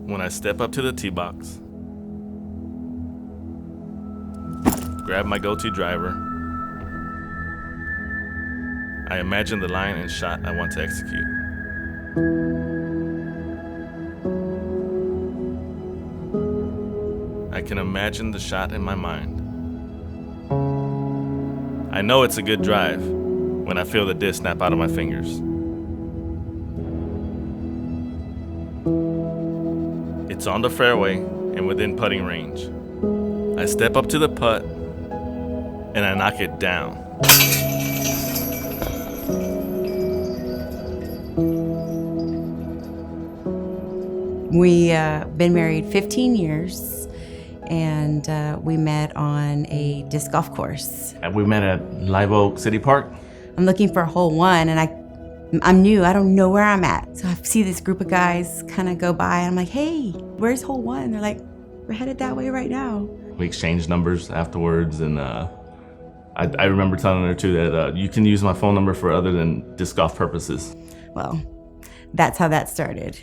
When I step up to the tee box, grab my go-to driver, I imagine the line and shot I want to execute. I can imagine the shot in my mind. I know it's a good drive when I feel the disc snap out of my fingers. It's on the fairway and within putting range. I step up to the putt and I knock it down. We been married 15 years, and we met on a disc golf course. We met at Live Oak City Park. I'm looking for a hole one, and I'm new. I don't know where I'm at. So I see this group of guys kind of go by, and I'm like, hey, where's hole one? They're like, we're headed that way right now. We exchanged numbers afterwards, and I remember telling her too that you can use my phone number for other than disc golf purposes. Well, that's how that started.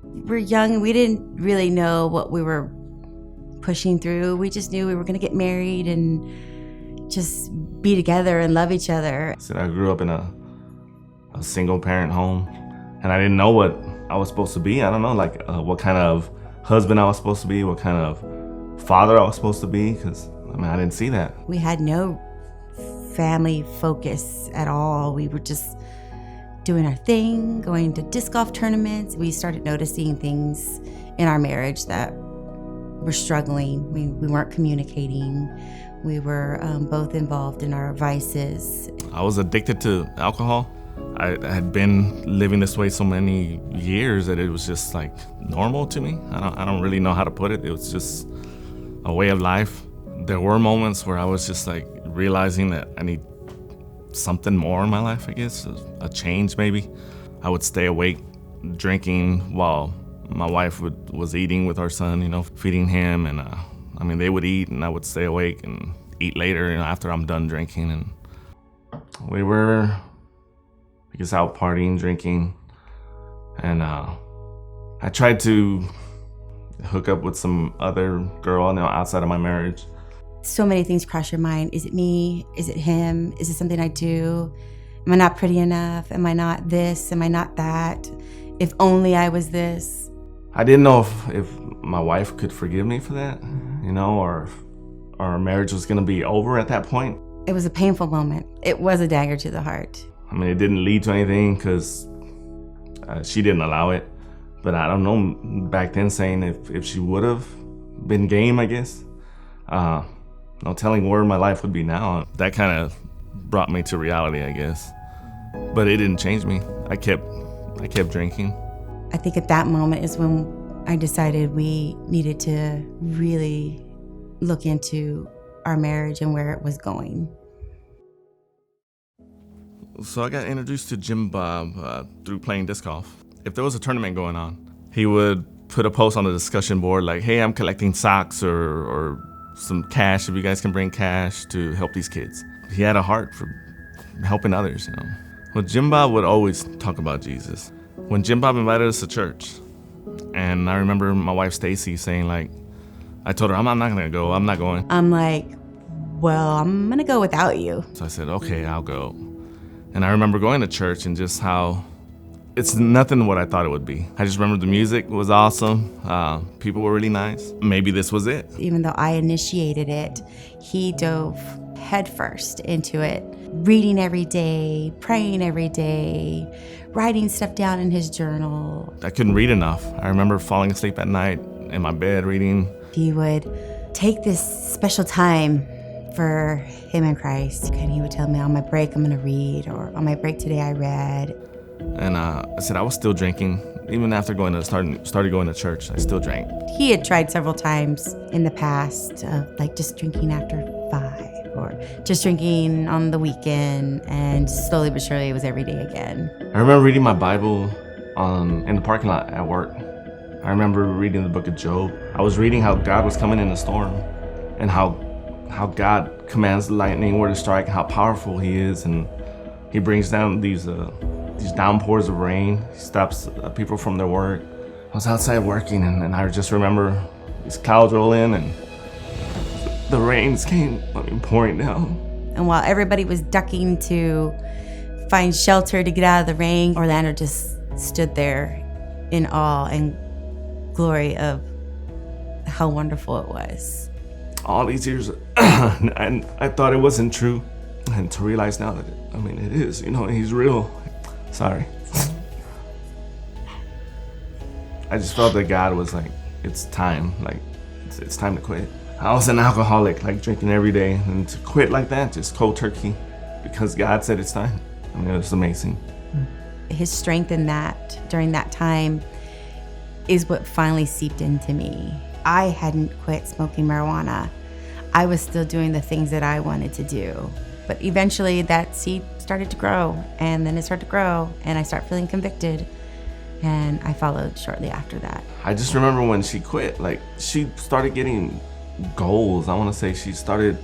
We're young, and we didn't really know what we were pushing through. We just knew we were gonna get married and just be together and love each other. So I grew up in a single parent home, and I didn't know what I was supposed to be. I don't know, like what kind of husband I was supposed to be, what kind of father I was supposed to be, because I didn't see that. We had no family focus at all. We were just doing our thing, going to disc golf tournaments. We started noticing things in our marriage that were struggling. We weren't communicating. We were both involved in our vices. I was addicted to alcohol. I had been living this way so many years that it was just like normal to me. I don't really know how to put it. It was just a way of life. There were moments where I was just like realizing that I need something more in my life, I guess, a change maybe. I would stay awake drinking while my wife was eating with our son, feeding him, and they would eat and I would stay awake and eat later, after I'm done drinking. And we were, I guess, out partying, drinking, and I tried to hook up with some other girl, outside of my marriage. So many things cross your mind. Is it me? Is it him? Is it something I do? Am I not pretty enough? Am I not this? Am I not that? If only I was this. I didn't know if my wife could forgive me for that, or if our marriage was gonna be over at that point. It was a painful moment. It was a dagger to the heart. It didn't lead to anything because she didn't allow it. But I don't know, back then saying if she would have been game, I guess. No telling where my life would be now. That kind of brought me to reality, I guess. But it didn't change me. I kept drinking. I think at that moment is when I decided we needed to really look into our marriage and where it was going. So I got introduced to Jim Bob through playing disc golf. If there was a tournament going on, he would put a post on the discussion board like, hey, I'm collecting socks or some cash, if you guys can bring cash to help these kids. He had a heart for helping others, Well, Jim Bob would always talk about Jesus. When Jim Bob invited us to church, and I remember my wife Stacy saying, like, I told her, I'm not gonna go, I'm not going. I'm like, well, I'm gonna go without you. So I said, okay, I'll go. And I remember going to church and just how it's nothing what I thought it would be. I just remember the music was awesome. People were really nice. Maybe this was it. Even though I initiated it, he dove headfirst into it. Reading every day, praying every day, writing stuff down in his journal. I couldn't read enough. I remember falling asleep at night in my bed reading. He would take this special time for him and Christ. And he would tell me, on my break, I'm gonna read, or on my break today, I read. And I said I was still drinking. Even after started going to church, I still drank. He had tried several times in the past, like just drinking after 5 or just drinking on the weekend, and slowly but surely it was every day again. I remember reading my Bible in the parking lot at work. I remember reading the book of Job. I was reading how God was coming in a storm and how God commands lightning where to strike, how powerful he is, and he brings down these downpours of rain. He stops people from their work. I was outside working, and I just remember these clouds roll in, and the rains came, pouring down. And while everybody was ducking to find shelter to get out of the rain, Orlando just stood there in awe and glory of how wonderful it was. All these years, and I thought it wasn't true, and to realize now that it is. He's real. Sorry. I just felt that God was like, it's time. It's time to quit. I was an alcoholic, drinking every day, and to quit like that, just cold turkey, because God said it's time. It was amazing. His strength in that, during that time, is what finally seeped into me. I hadn't quit smoking marijuana. I was still doing the things that I wanted to do. But eventually that seed started to grow, and then it started to grow, and I started feeling convicted, and I followed shortly after that. I just remember when she quit, she started getting goals. I want to say she started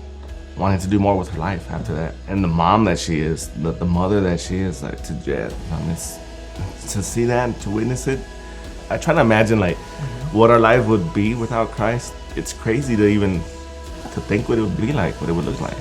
wanting to do more with her life after that. And the mom that she is, the mother that she is, to Jed, to see that, to witness it, I try to imagine what our life would be without Christ. It's crazy to even to think what it would be like, what it would look like.